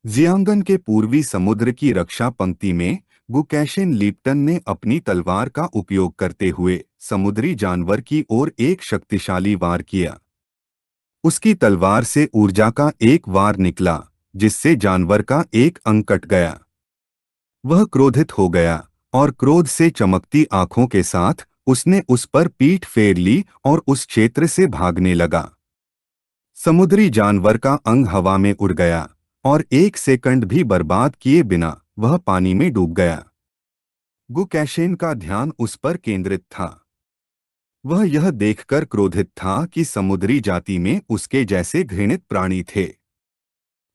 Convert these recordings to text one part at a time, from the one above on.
जियांगन के पूर्वी समुद्र की रक्षा पंक्ति में गुकैशिन लीप्टन ने अपनी तलवार का उपयोग करते हुए समुद्री जानवर की ओर एक शक्तिशाली वार किया। उसकी तलवार से ऊर्जा का एक वार निकला, जिससे जानवर का एक अंग कट गया। वह क्रोधित हो गया और क्रोध से चमकती आंखों के साथ उसने उस पर पीठ फेर ली और उस क्षेत्र से भागने लगा। समुद्री जानवर का अंग हवा में उड़ गया और एक सेकंड भी बर्बाद किए बिना वह पानी में डूब गया। गुकैशेन का ध्यान उस पर केंद्रित था। वह यह देखकर क्रोधित था कि समुद्री जाति में उसके जैसे घृणित प्राणी थे।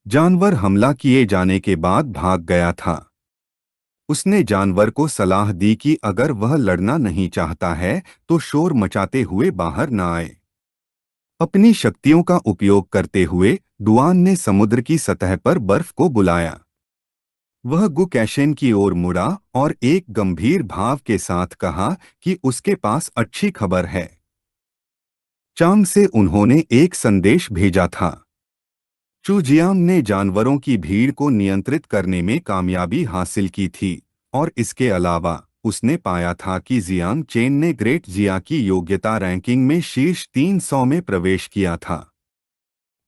जानवर हमला किए जाने के बाद भाग गया था। उसने जानवर को सलाह दी कि अगर वह लड़ना नहीं चाहता है तो शोर मचाते हुए बाहर न आए। अपनी शक्तियों का उपयोग करते हुए डुआन ने समुद्र की सतह पर बर्फ को बुलाया। वह गुकैशेन की ओर मुड़ा और एक गंभीर भाव के साथ कहा कि उसके पास अच्छी खबर है। चांग से उन्होंने एक संदेश भेजा था। चूजियांग ने जानवरों की भीड़ को नियंत्रित करने में कामयाबी हासिल की थी और इसके अलावा उसने पाया था कि जियांग चेन ने ग्रेट जिया की योग्यता रैंकिंग में शीर्ष 300 में प्रवेश किया था।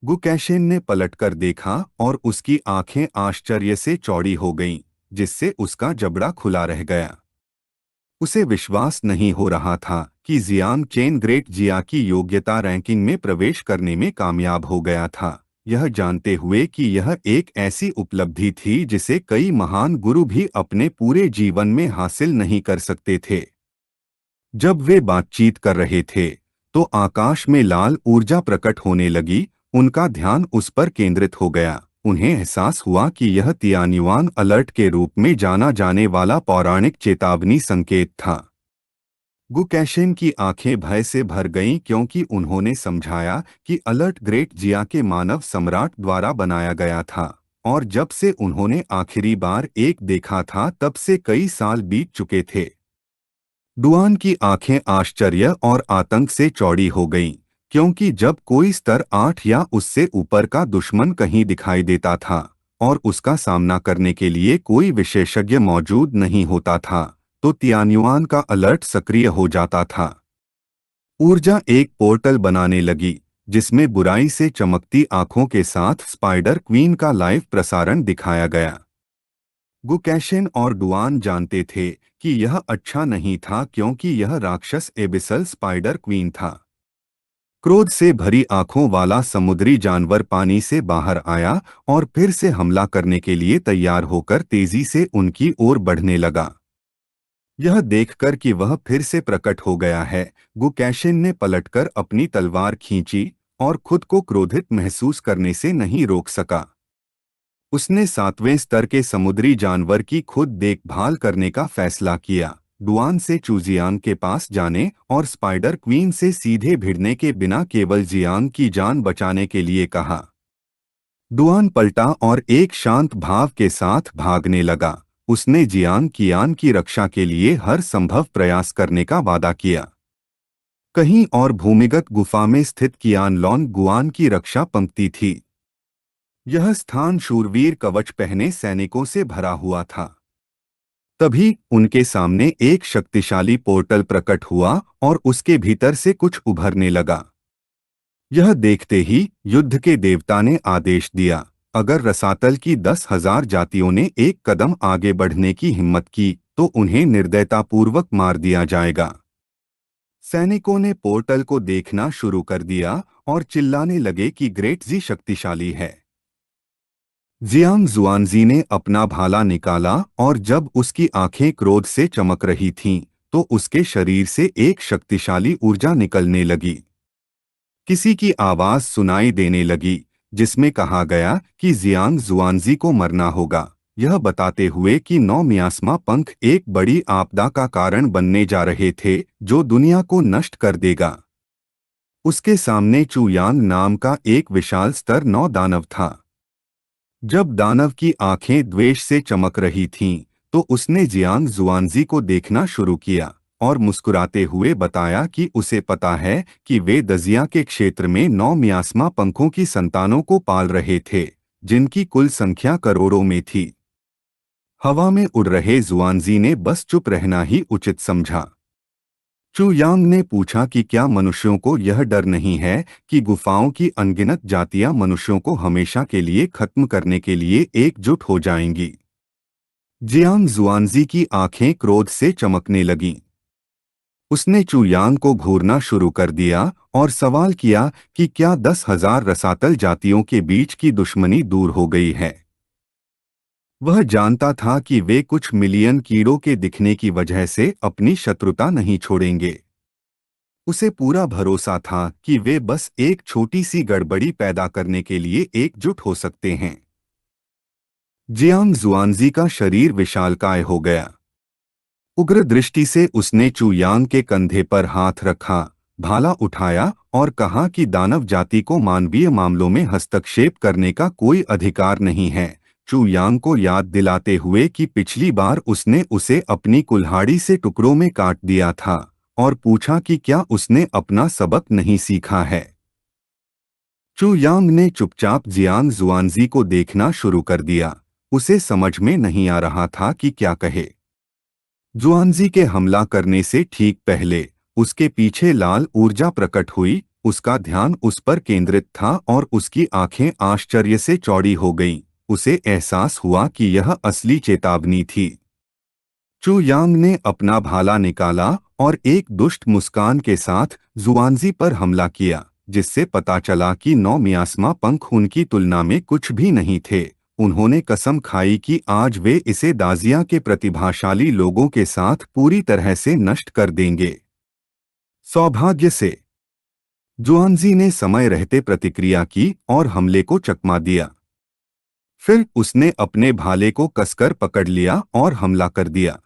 गुकैशेन ने पलटकर देखा और उसकी आंखें आश्चर्य से चौड़ी हो गईं, जिससे उसका जबड़ा खुला रह गया। उसे विश्वास नहीं हो रहा था कि जियांग चेन ग्रेट जिया की योग्यता रैंकिंग में प्रवेश करने में कामयाब हो गया था, यह जानते हुए कि यह एक ऐसी उपलब्धि थी जिसे कई महान गुरु भी अपने पूरे जीवन में हासिल नहीं कर सकते थे। जब वे बातचीत कर रहे थे तो आकाश में लाल ऊर्जा प्रकट होने लगी। उनका ध्यान उस पर केंद्रित हो गया। उन्हें एहसास हुआ कि यह तियान्युआन अलर्ट के रूप में जाना जाने वाला पौराणिक चेतावनी संकेत था। गुकैशेन की आंखें भय से भर गईं क्योंकि उन्होंने समझाया कि अलर्ट ग्रेट जिया के मानव सम्राट द्वारा बनाया गया था और जब से उन्होंने आखिरी बार एक देखा था तब से कई साल बीत चुके थे। डुआन की आंखें आश्चर्य और आतंक से चौड़ी हो गईं, क्योंकि जब कोई स्तर 8 या उससे ऊपर का दुश्मन कहीं दिखाई देता था और उसका सामना करने के लिए कोई विशेषज्ञ मौजूद नहीं होता था तो तियान्युआन का अलर्ट सक्रिय हो जाता था। ऊर्जा एक पोर्टल बनाने लगी जिसमें बुराई से चमकती आंखों के साथ स्पाइडर क्वीन का लाइव प्रसारण दिखाया गया। गुकैशेन और डुआन जानते थे कि यह अच्छा नहीं था क्योंकि यह राक्षस एबिसल स्पाइडर क्वीन था। क्रोध से भरी आंखों वाला समुद्री जानवर पानी से बाहर आया और फिर से हमला करने के लिए तैयार होकर तेजी से उनकी ओर बढ़ने लगा। यह देखकर कि वह फिर से प्रकट हो गया है, गुकैशेन ने पलटकर अपनी तलवार खींची और खुद को क्रोधित महसूस करने से नहीं रोक सका। उसने 7वें स्तर के समुद्री जानवर की खुद देखभाल करने का फैसला किया, डुआन से चूजियांग के पास जाने और स्पाइडर क्वीन से सीधे भिड़ने के बिना केवल जियांग की जान बचाने के लिए कहा। डुआन पलटा और एक शांत भाव के साथ भागने लगा। उसने जियांग कियान की रक्षा के लिए हर संभव प्रयास करने का वादा किया। कहीं और भूमिगत गुफा में स्थित कियान लॉन गुआन की रक्षा पंक्ति थी। यह स्थान शूरवीर कवच पहने सैनिकों से भरा हुआ था। तभी उनके सामने एक शक्तिशाली पोर्टल प्रकट हुआ और उसके भीतर से कुछ उभरने लगा। यह देखते ही युद्ध के देवता ने आदेश दिया, अगर रसातल की 10,000 जातियों ने एक कदम आगे बढ़ने की हिम्मत की तो उन्हें निर्दयतापूर्वक मार दिया जाएगा। सैनिकों ने पोर्टल को देखना शुरू कर दिया और चिल्लाने लगे कि ग्रेट जी शक्तिशाली है। जियांग जुआनजी ने अपना भाला निकाला और जब उसकी आंखें क्रोध से चमक रही थीं, तो उसके शरीर से एक शक्तिशाली ऊर्जा निकलने लगी। किसी की आवाज सुनाई देने लगी जिसमें कहा गया कि जियांग जुआनजी को मरना होगा, यह बताते हुए कि 9 मियास्मा पंख एक बड़ी आपदा का कारण बनने जा रहे थे जो दुनिया को नष्ट कर देगा। उसके सामने चूयांग नाम का एक विशाल स्तर 9 दानव था। जब दानव की आंखें द्वेष से चमक रही थीं, तो उसने जियांग जुआनजी को देखना शुरू किया और मुस्कुराते हुए बताया कि उसे पता है कि वे दजिया के क्षेत्र में 9 मियास्मा पंखों की संतानों को पाल रहे थे जिनकी कुल संख्या करोड़ों में थी। हवा में उड़ रहे जुआनजी ने बस चुप रहना ही उचित समझा। चू यांग ने पूछा कि क्या मनुष्यों को यह डर नहीं है कि गुफाओं की अनगिनत जातियां मनुष्यों को हमेशा के लिए खत्म करने के लिए एकजुट हो जाएंगी। जियांग जुआनजी की आंखें क्रोध से चमकने लगीं। उसने चू यांग को घूरना शुरू कर दिया और सवाल किया कि क्या 10,000 रसातल जातियों के बीच की दुश्मनी दूर हो गई है। वह जानता था कि वे कुछ मिलियन कीड़ों के दिखने की वजह से अपनी शत्रुता नहीं छोड़ेंगे। उसे पूरा भरोसा था कि वे बस एक छोटी सी गड़बड़ी पैदा करने के लिए एकजुट हो सकते हैं। जियांग जुआनजी का शरीर विशालकाय हो गया। उग्र दृष्टि से उसने चू यांग के कंधे पर हाथ रखा, भाला उठाया और कहा कि दानव जाति को मानवीय मामलों में हस्तक्षेप करने का कोई अधिकार नहीं है, चू यांग को याद दिलाते हुए कि पिछली बार उसने उसे अपनी कुल्हाड़ी से टुकड़ों में काट दिया था, और पूछा कि क्या उसने अपना सबक नहीं सीखा है। चू यांग ने चुपचाप जियांग जुआनजी को देखना शुरू कर दिया। उसे समझ में नहीं आ रहा था कि क्या कहे। जुआनजी के हमला करने से ठीक पहले उसके पीछे लाल ऊर्जा प्रकट हुई। उसका ध्यान उस पर केंद्रित था और उसकी आंखें आश्चर्य से चौड़ी हो गईं। उसे एहसास हुआ कि यह असली चेतावनी थी। चू यांग ने अपना भाला निकाला और एक दुष्ट मुस्कान के साथ जुआनजी पर हमला किया, जिससे पता चला कि 9 मियास्मा पंख उनकी तुलना में कुछ भी नहीं थे। उन्होंने कसम खाई कि आज वे इसे दाजिया के प्रतिभाशाली लोगों के साथ पूरी तरह से नष्ट कर देंगे। सौभाग्य से जुआनजी ने समय रहते प्रतिक्रिया की और हमले को चकमा दिया। फिर उसने अपने भाले को कसकर पकड़ लिया और हमला कर दिया।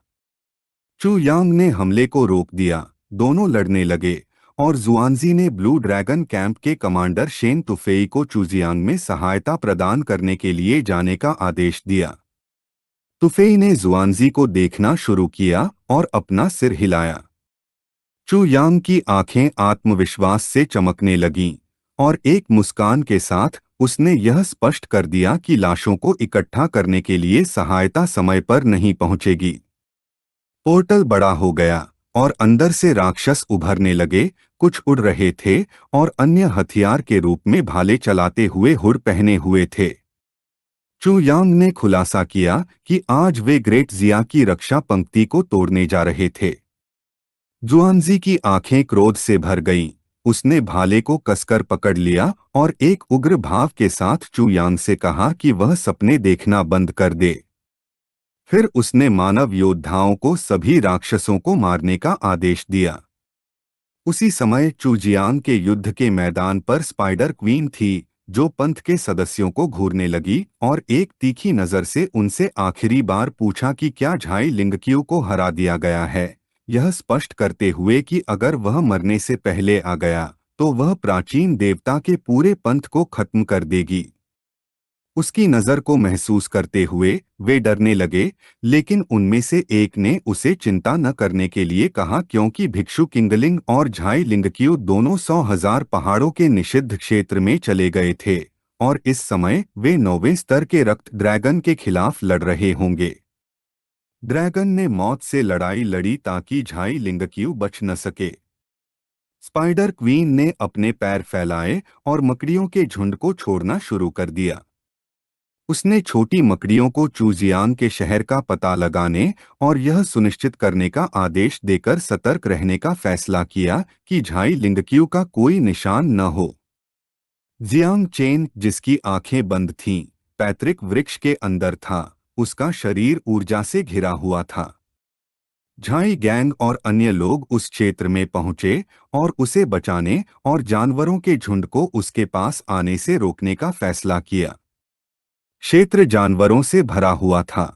चू यांग ने हमले को रोक दिया। दोनों लड़ने लगे और जुआनजी ने ब्लू ड्रैगन कैंप के कमांडर शेन तुफेई को चूजियांग में सहायता प्रदान करने के लिए जाने का आदेश दिया। तुफेई ने जुआनजी को देखना शुरू किया और अपना सिर हिलाया। चू यांग की आंखें आत्मविश्वास से चमकने लगीं और एक मुस्कान के साथ उसने यह स्पष्ट कर दिया कि लाशों को इकट्ठा करने के लिए सहायता समय पर नहीं पहुंचेगी। पोर्टल बड़ा हो गया और अंदर से राक्षस उभरने लगे। कुछ उड़ रहे थे और अन्य हथियार के रूप में भाले चलाते हुए हुड पहने हुए थे। चू यांग ने खुलासा किया कि आज वे ग्रेट जिया की रक्षा पंक्ति को तोड़ने जा रहे थे। जुआनजी की आंखें क्रोध से भर गईं। उसने भाले को कसकर पकड़ लिया और एक उग्र भाव के साथ चू यांग से कहा कि वह सपने देखना बंद कर दे। फिर उसने मानव योद्धाओं को सभी राक्षसों को मारने का आदेश दिया। उसी समय चूजियांग के युद्ध के मैदान पर स्पाइडर क्वीन थी, जो पंथ के सदस्यों को घूरने लगी और एक तीखी नजर से उनसे आखिरी बार पूछा कि क्या झाई लिंगक्यू को हरा दिया गया है, यह स्पष्ट करते हुए कि अगर वह मरने से पहले आ गया तो वह प्राचीन देवता के पूरे पंथ को खत्म कर देगी। उसकी नज़र को महसूस करते हुए वे डरने लगे, लेकिन उनमें से एक ने उसे चिंता न करने के लिए कहा क्योंकि भिक्षु किंगलिंग और झाई लिंगक्यू दोनों 100,000 पहाड़ों के निषिद्ध क्षेत्र में चले गए थे और इस समय वे 9वें स्तर के रक्त ड्रैगन के खिलाफ लड़ रहे होंगे। ड्रैगन ने मौत से लड़ाई लड़ी ताकि झाई लिंगक्यू बच न सके। स्पाइडर क्वीन ने अपने पैर फैलाए और मकड़ियों के झुंड को छोड़ना शुरू कर दिया। उसने छोटी मकड़ियों को चूजियांग के शहर का पता लगाने और यह सुनिश्चित करने का आदेश देकर सतर्क रहने का फैसला किया कि झाई लिंगक्यू का कोई निशान न हो। जियांग चेन, जिसकी आंखें बंद थीं, पैतृक वृक्ष के अंदर था। उसका शरीर ऊर्जा से घिरा हुआ था। झाई गैंग और अन्य लोग उस क्षेत्र में पहुंचे और उसे बचाने और जानवरों के झुंड को उसके पास आने से रोकने का फैसला किया। क्षेत्र जानवरों से भरा हुआ था।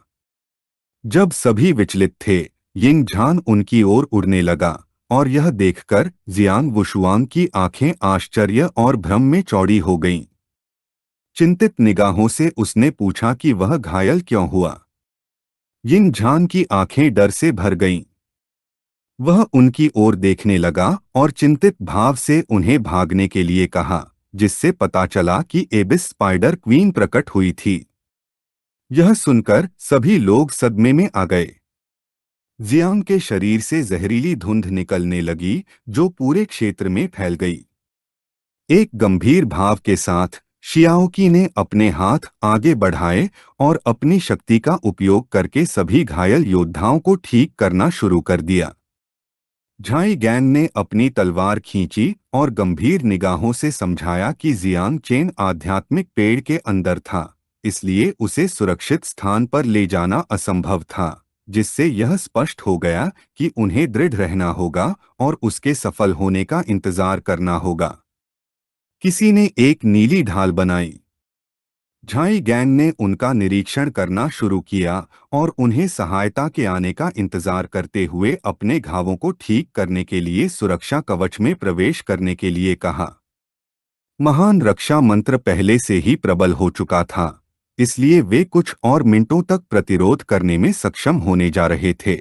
जब सभी विचलित थे, यिंग झान उनकी ओर उड़ने लगा और यह देखकर जियांग वुशुआंग की आंखें आश्चर्य और भ्रम में चौड़ी हो गईं। चिंतित निगाहों से उसने पूछा कि वह घायल क्यों हुआ। यिंग झान की आंखें डर से भर गईं। वह उनकी ओर देखने लगा और चिंतित भाव से उन्हें भागने के लिए कहा, जिससे पता चला कि एबिस स्पाइडर क्वीन प्रकट हुई थी। यह सुनकर सभी लोग सदमे में आ गए। जियांग के शरीर से जहरीली धुंध निकलने लगी जो पूरे क्षेत्र में फैल गई। एक गंभीर भाव के साथ शियाओकी ने अपने हाथ आगे बढ़ाए और अपनी शक्ति का उपयोग करके सभी घायल योद्धाओं को ठीक करना शुरू कर दिया। झाई गैन ने अपनी तलवार खींची और गंभीर निगाहों से समझाया कि जियांग चेन आध्यात्मिक पेड़ के अंदर था, इसलिए उसे सुरक्षित स्थान पर ले जाना असंभव था, जिससे यह स्पष्ट हो गया कि उन्हें दृढ़ रहना होगा और उसके सफल होने का इंतजार करना होगा। किसी ने एक नीली ढाल बनाई। झाई गैंग ने उनका निरीक्षण करना शुरू किया और उन्हें सहायता के आने का इंतजार करते हुए अपने घावों को ठीक करने के लिए सुरक्षा कवच में प्रवेश करने के लिए कहा। महान रक्षा मंत्र पहले से ही प्रबल हो चुका था, इसलिए वे कुछ और मिनटों तक प्रतिरोध करने में सक्षम होने जा रहे थे।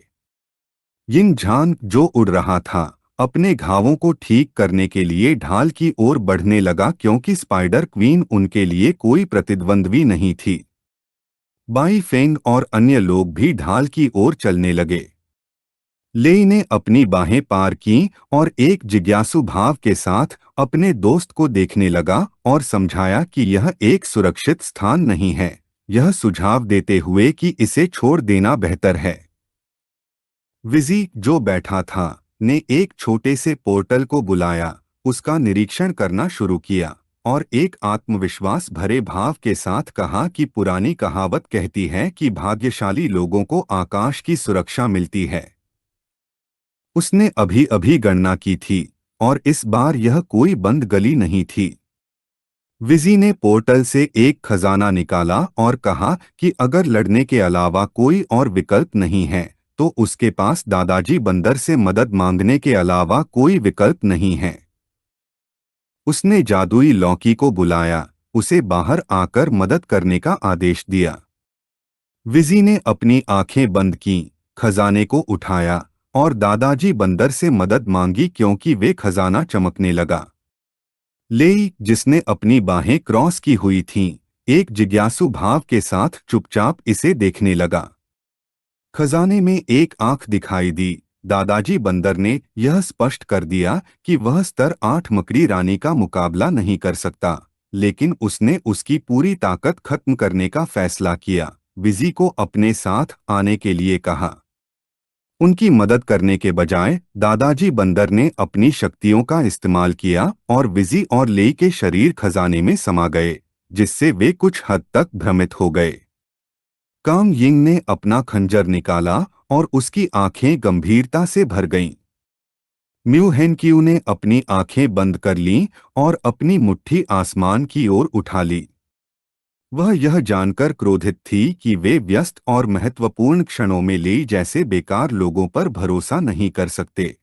यिन झान जो उड़ रहा था, अपने घावों को ठीक करने के लिए ढाल की ओर बढ़ने लगा क्योंकि स्पाइडर क्वीन उनके लिए कोई प्रतिद्वंद्वी नहीं थी। बाई फेंग और अन्य लोग भी ढाल की ओर चलने लगे। लेई ने अपनी बाहें पार की और एक जिज्ञासु भाव के साथ अपने दोस्त को देखने लगा और समझाया कि यह एक सुरक्षित स्थान नहीं है, यह सुझाव देते हुए कि इसे छोड़ देना बेहतर है। विजी जो बैठा था ने एक छोटे से पोर्टल को बुलाया, उसका निरीक्षण करना शुरू किया और एक आत्मविश्वास भरे भाव के साथ कहा कि पुरानी कहावत कहती है कि भाग्यशाली लोगों को आकाश की सुरक्षा मिलती है। उसने अभी अभी गणना की थी और इस बार यह कोई बंद गली नहीं थी। विजी ने पोर्टल से एक खजाना निकाला और कहा कि अगर लड़ने के अलावा कोई और विकल्प नहीं है तो उसके पास दादाजी बंदर से मदद मांगने के अलावा कोई विकल्प नहीं है। उसने जादुई लौकी को बुलाया, उसे बाहर आकर मदद करने का आदेश दिया। विजी ने अपनी आंखें बंद की, खजाने को उठाया और दादाजी बंदर से मदद मांगी क्योंकि वे खजाना चमकने लगा। लेई, जिसने अपनी बाहें क्रॉस की हुई थीं, एक जिज्ञासु भाव के साथ चुपचाप इसे देखने लगा। खजाने में एक आंख दिखाई दी। दादाजी बंदर ने यह स्पष्ट कर दिया कि वह स्तर 8 मकड़ी रानी का मुकाबला नहीं कर सकता, लेकिन उसने उसकी पूरी ताकत खत्म करने का फैसला किया। विजी को अपने साथ आने के लिए कहा। उनकी मदद करने के बजाय दादाजी बंदर ने अपनी शक्तियों का इस्तेमाल किया और विजी और लेई के शरीर खजाने में समा गए, जिससे वे कुछ हद तक भ्रमित हो गए। कांग यिंग ने अपना खंजर निकाला और उसकी आंखें गंभीरता से भर गईं। म्यू हेनक्यू ने अपनी आंखें बंद कर लीं और अपनी मुट्ठी आसमान की ओर उठा ली। वह यह जानकर क्रोधित थी कि वे व्यस्त और महत्वपूर्ण क्षणों में लेई जैसे बेकार लोगों पर भरोसा नहीं कर सकते।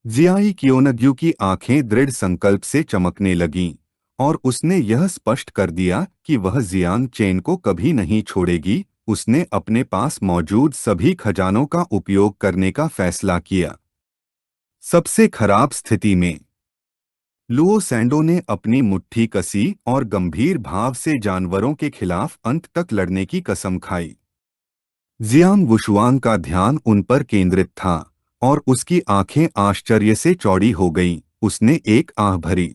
जियाई क्योनग्यू की आंखें दृढ़ संकल्प से चमकने लगीं और उसने यह स्पष्ट कर दिया कि वह जियांग चेन को कभी नहीं छोड़ेगी। उसने अपने पास मौजूद सभी खजानों का उपयोग करने का फैसला किया। सबसे खराब स्थिति में लुओ सैंडो ने अपनी मुट्ठी कसी और गंभीर भाव से जानवरों के खिलाफ अंत तक लड़ने की कसम खाई। जियांग वुशुआंग का ध्यान उन पर केंद्रित था और उसकी आंखें आश्चर्य से चौड़ी हो गईं। उसने एक आह भरी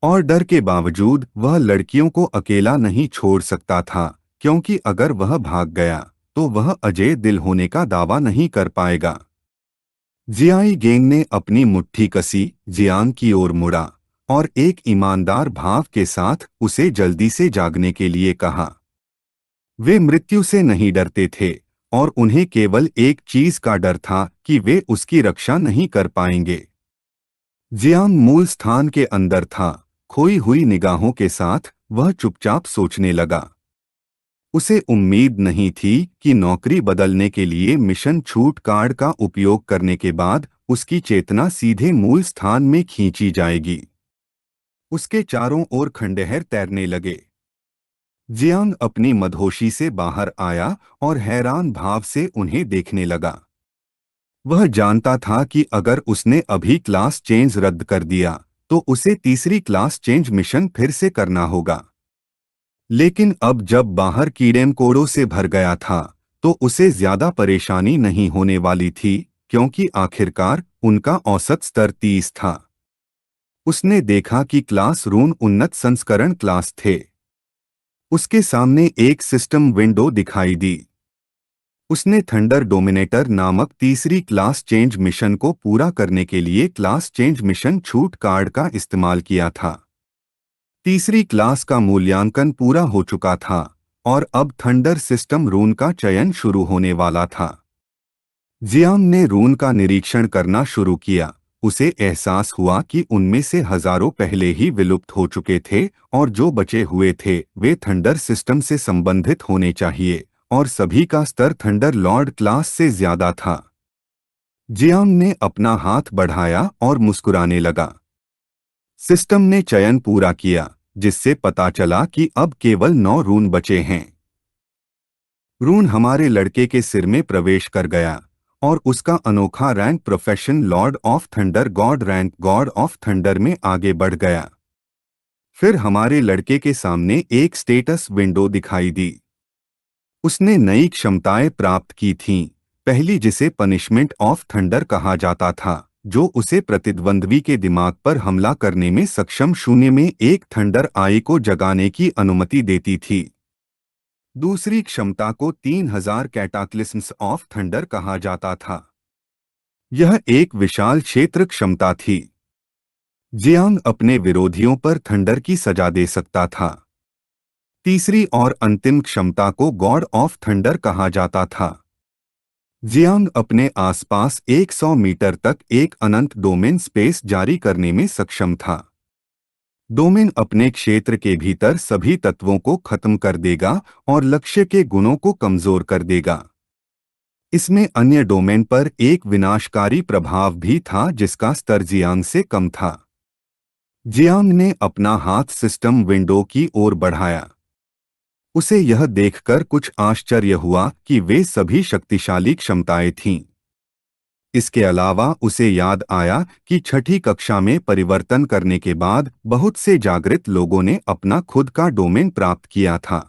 और डर के बावजूद वह लड़कियों को अकेला नहीं छोड़ सकता था, क्योंकि अगर वह भाग गया तो वह अजय दिल होने का दावा नहीं कर पाएगा। जियाई गेंग ने अपनी मुट्ठी कसी, जियांग की ओर मुड़ा और एक ईमानदार भाव के साथ उसे जल्दी से जागने के लिए कहा। वे मृत्यु से नहीं डरते थे और उन्हें केवल एक चीज का डर था कि वे उसकी रक्षा नहीं कर पाएंगे। जियांग मूल स्थान के अंदर था। खोई हुई निगाहों के साथ वह चुपचाप सोचने लगा। उसे उम्मीद नहीं थी कि नौकरी बदलने के लिए मिशन छूट कार्ड का उपयोग करने के बाद उसकी चेतना सीधे मूल स्थान में खींची जाएगी। उसके चारों ओर खंडहर तैरने लगे। जियांग अपनी मदहोशी से बाहर आया और हैरान भाव से उन्हें देखने लगा। वह जानता था कि अगर उसने अभी क्लास चेंज रद्द कर दिया तो उसे तीसरी क्लास चेंज मिशन फिर से करना होगा। लेकिन अब जब बाहर कीड़े मकोड़ों से भर गया था तो उसे ज्यादा परेशानी नहीं होने वाली थी, क्योंकि आखिरकार उनका औसत स्तर 30 था। उसने देखा कि क्लास रूम उन्नत संस्करण क्लास थे। उसके सामने एक सिस्टम विंडो दिखाई दी। उसने थंडर डोमिनेटर नामक तीसरी क्लास चेंज मिशन को पूरा करने के लिए क्लास चेंज मिशन छूट कार्ड का इस्तेमाल किया था। तीसरी क्लास का मूल्यांकन पूरा हो चुका था और अब थंडर सिस्टम रून का चयन शुरू होने वाला था। जियांग ने रून का निरीक्षण करना शुरू किया। उसे एहसास हुआ कि उनमें से हजारों पहले ही विलुप्त हो चुके थे और जो बचे हुए थे वे थंडर सिस्टम से संबंधित होने चाहिए, और सभी का स्तर थंडर लॉर्ड क्लास से ज्यादा था। जियांग ने अपना हाथ बढ़ाया और मुस्कुराने लगा। सिस्टम ने चयन पूरा किया, जिससे पता चला कि अब केवल 9 रून बचे हैं। रून हमारे लड़के के सिर में प्रवेश कर गया और उसका अनोखा rank profession Lord of thunder God rank God of thunder में आगे बढ़ गया। फिर हमारे लड़के के सामने एक स्टेटस विंडो दिखाई दी। उसने नई क्षमताएं प्राप्त की थीं। पहली, जिसे पनिशमेंट ऑफ थंडर कहा जाता था, जो उसे प्रतिद्वंद्वी के दिमाग पर हमला करने में सक्षम शून्य में एक थंडर आई को जगाने की अनुमति देती थी। दूसरी क्षमता को 3000 कैटाक्लिस्म्स ऑफ थंडर कहा जाता था। यह एक विशाल क्षेत्र क्षमता थी। जियांग अपने विरोधियों पर थंडर की सजा दे सकता था। तीसरी और अंतिम क्षमता को गॉड ऑफ थंडर कहा जाता था। जियांग अपने आसपास 100 मीटर तक एक अनंत डोमेन स्पेस जारी करने में सक्षम था। डोमेन अपने क्षेत्र के भीतर सभी तत्वों को खत्म कर देगा और लक्ष्य के गुणों को कमजोर कर देगा। इसमें अन्य डोमेन पर एक विनाशकारी प्रभाव भी था जिसका स्तर जियांग से कम था। जियांग ने अपना हाथ सिस्टम विंडो की ओर बढ़ाया। उसे यह देखकर कुछ आश्चर्य हुआ कि वे सभी शक्तिशाली क्षमताएं थीं। इसके अलावा उसे याद आया कि छठी कक्षा में परिवर्तन करने के बाद बहुत से जागृत लोगों ने अपना खुद का डोमेन प्राप्त किया था।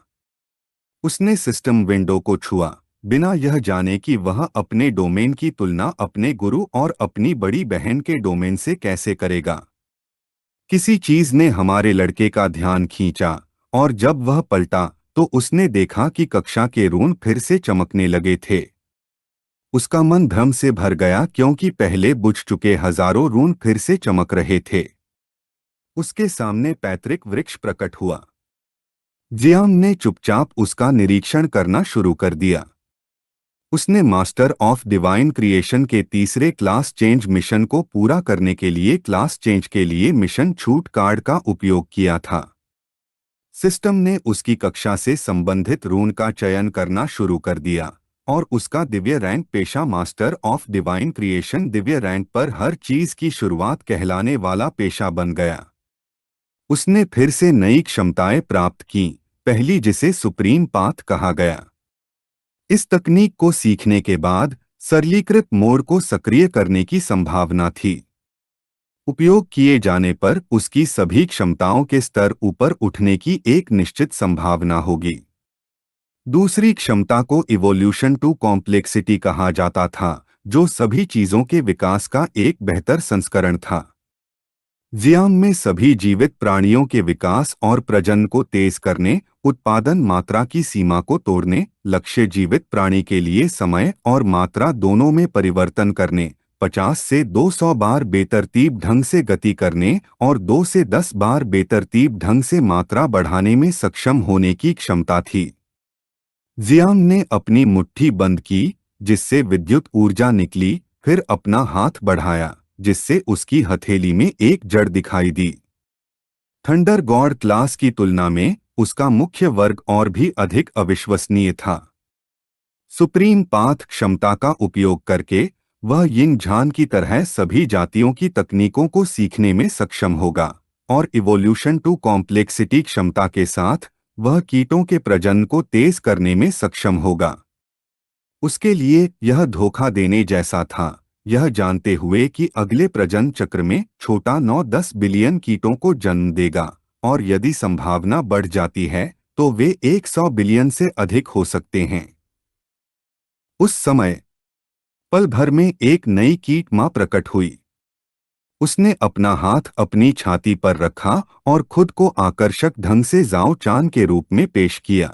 उसने सिस्टम विंडो को छुआ, बिना यह जाने कि वह अपने डोमेन की तुलना अपने गुरु और अपनी बड़ी बहन के डोमेन से कैसे करेगा। किसी चीज ने हमारे लड़के का ध्यान खींचा, और जब वह पलटा तो उसने देखा कि कक्षा के रून फिर से चमकने लगे थे। उसका मन भ्रम से भर गया, क्योंकि पहले बुझ चुके हजारों रून फिर से चमक रहे थे। उसके सामने पैतृक वृक्ष प्रकट हुआ। जियांग ने चुपचाप उसका निरीक्षण करना शुरू कर दिया। उसने मास्टर ऑफ डिवाइन क्रिएशन के तीसरे क्लास चेंज मिशन को पूरा करने के लिए क्लास चेंज के लिए मिशन छूट कार्ड का उपयोग किया था। सिस्टम ने उसकी कक्षा से संबंधित रून का चयन करना शुरू कर दिया और उसका दिव्य रैंक पेशा master of divine creation Divya rank पर हर चीज की शुरुआत कहलाने वाला पेशा बन गया। उसने फिर से नई क्षमताएं प्राप्त की। पहली, जिसे सुप्रीम पाथ कहा गया। इस तकनीक को सीखने के बाद सरलीकृत मोड को सक्रिय करने की संभावना थी। उपयोग किए जाने पर उसकी सभी क्षमताओं के स्तर ऊपर उठने की एक निश्चित संभावना होगी। दूसरी क्षमता को इवोल्यूशन टू कॉम्प्लेक्सिटी कहा जाता था, जो सभी चीजों के विकास का एक बेहतर संस्करण था। जियांग में सभी जीवित प्राणियों के विकास और प्रजनन को तेज करने, उत्पादन मात्रा की सीमा को तोड़ने, लक्ष्य जीवित प्राणी के लिए समय और मात्रा दोनों में परिवर्तन करने, 50 से 200 बार बेतरतीब ढंग से गति करने और 2 से 10 बार बेतरतीब ढंग से मात्रा बढ़ाने में सक्षम होने की क्षमता थी। जियांग ने अपनी मुट्ठी बंद की, जिससे विद्युत ऊर्जा निकली, फिर अपना हाथ बढ़ाया, जिससे उसकी हथेली में एक जड़ दिखाई दी। थंडर गॉड क्लास की तुलना में उसका मुख्य वर्ग और भी अधिक अविश्वसनीय था। सुप्रीम पाथ क्षमता का उपयोग करके वह यिंग झान की तरह सभी जातियों की तकनीकों को सीखने में सक्षम होगा, और इवोल्यूशन टू कॉम्प्लेक्सिटी क्षमता के साथ वह कीटों के प्रजनन को तेज करने में सक्षम होगा। उसके लिए यह धोखा देने जैसा था, यह जानते हुए कि अगले प्रजनन चक्र में छोटा 9-10 बिलियन कीटों को जन्म देगा और यदि संभावना बढ़ जाती है तो वे 100 बिलियन से अधिक हो सकते हैं। उस समय पल भर में एक नई कीट मां प्रकट हुई। उसने अपना हाथ अपनी छाती पर रखा और खुद को आकर्षक ढंग से जाओ चान के रूप में पेश किया।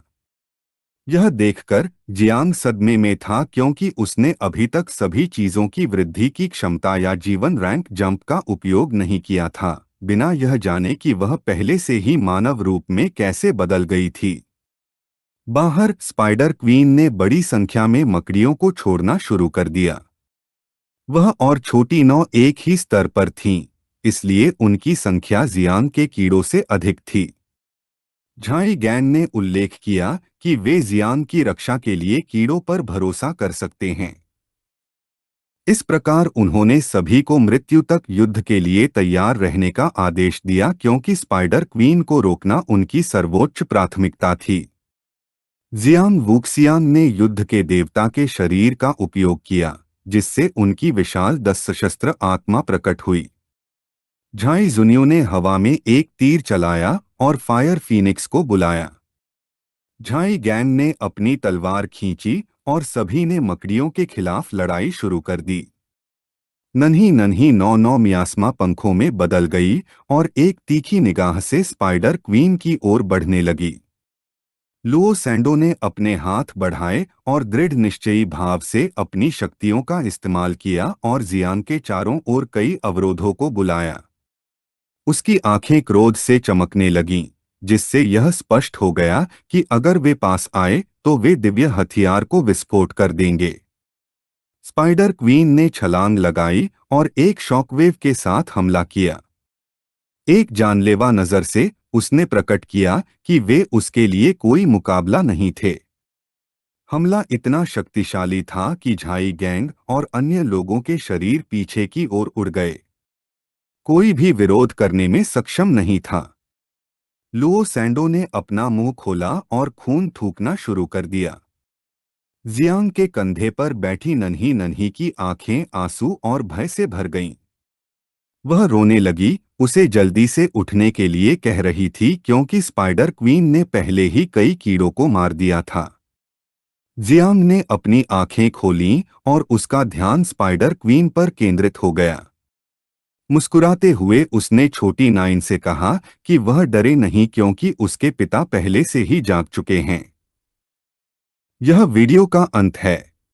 यह देखकर जियांग सदमे में था क्योंकि उसने अभी तक सभी चीजों की वृद्धि की क्षमता या जीवन रैंक जंप का उपयोग नहीं किया था, बिना यह जाने कि वह पहले से ही मानव रूप में कैसे बदल गई थी। बाहर स्पाइडर क्वीन ने बड़ी संख्या में मकड़ियों को छोड़ना शुरू कर दिया। वह और छोटी नौ एक ही स्तर पर थीं, इसलिए उनकी संख्या जियांग के कीड़ों से अधिक थी। झाई गैन ने उल्लेख किया कि वे जियांग की रक्षा के लिए कीड़ों पर भरोसा कर सकते हैं। इस प्रकार उन्होंने सभी को मृत्यु तक युद्ध के लिए तैयार रहने का आदेश दिया क्योंकि स्पाइडर क्वीन को रोकना उनकी सर्वोच्च प्राथमिकता थी। जियांग वूक्सियांग ने युद्ध के देवता के शरीर का उपयोग किया, जिससे उनकी विशाल 10 सशस्त्र आत्मा प्रकट हुई। झाई जुनियो ने हवा में एक तीर चलाया और फायर फीनिक्स को बुलाया। झाई गैंग ने अपनी तलवार खींची और सभी ने मकड़ियों के खिलाफ लड़ाई शुरू कर दी। नन्ही नन्ही नौ नौ मियास्मा पंखों में बदल गई और एक तीखी निगाह से स्पाइडर क्वीन की ओर बढ़ने लगी। लुओ सैंडो ने अपने हाथ बढ़ाए और दृढ़ निश्चयी भाव से अपनी शक्तियों का इस्तेमाल किया और जियांग के चारों ओर कई अवरोधों को बुलाया। उसकी आंखें क्रोध से चमकने लगीं, जिससे यह स्पष्ट हो गया कि अगर वे पास आए तो वे दिव्य हथियार को विस्फोट कर देंगे। स्पाइडर क्वीन ने छलांग लगाई और एक शॉकवेव के साथ हमला किया। एक जानलेवा नजर से उसने प्रकट किया कि वे उसके लिए कोई मुकाबला नहीं थे। हमला इतना शक्तिशाली था कि झाई गैंग और अन्य लोगों के शरीर पीछे की ओर उड़ गए। कोई भी विरोध करने में सक्षम नहीं था। लुओ सैंडो ने अपना मुंह खोला और खून थूकना शुरू कर दिया। जियांग के कंधे पर बैठी नन्ही नन्ही की आंखें आंसू और भय से भर गईं। वह रोने लगी, उसे जल्दी से उठने के लिए कह रही थी क्योंकि स्पाइडर क्वीन ने पहले ही कई कीड़ों को मार दिया था। जियांग ने अपनी आंखें खोलीं और उसका ध्यान स्पाइडर क्वीन पर केंद्रित हो गया। मुस्कुराते हुए उसने छोटी नाइन से कहा कि वह डरे नहीं क्योंकि उसके पिता पहले से ही जाग चुके हैं। यह वीडियो का अंत है।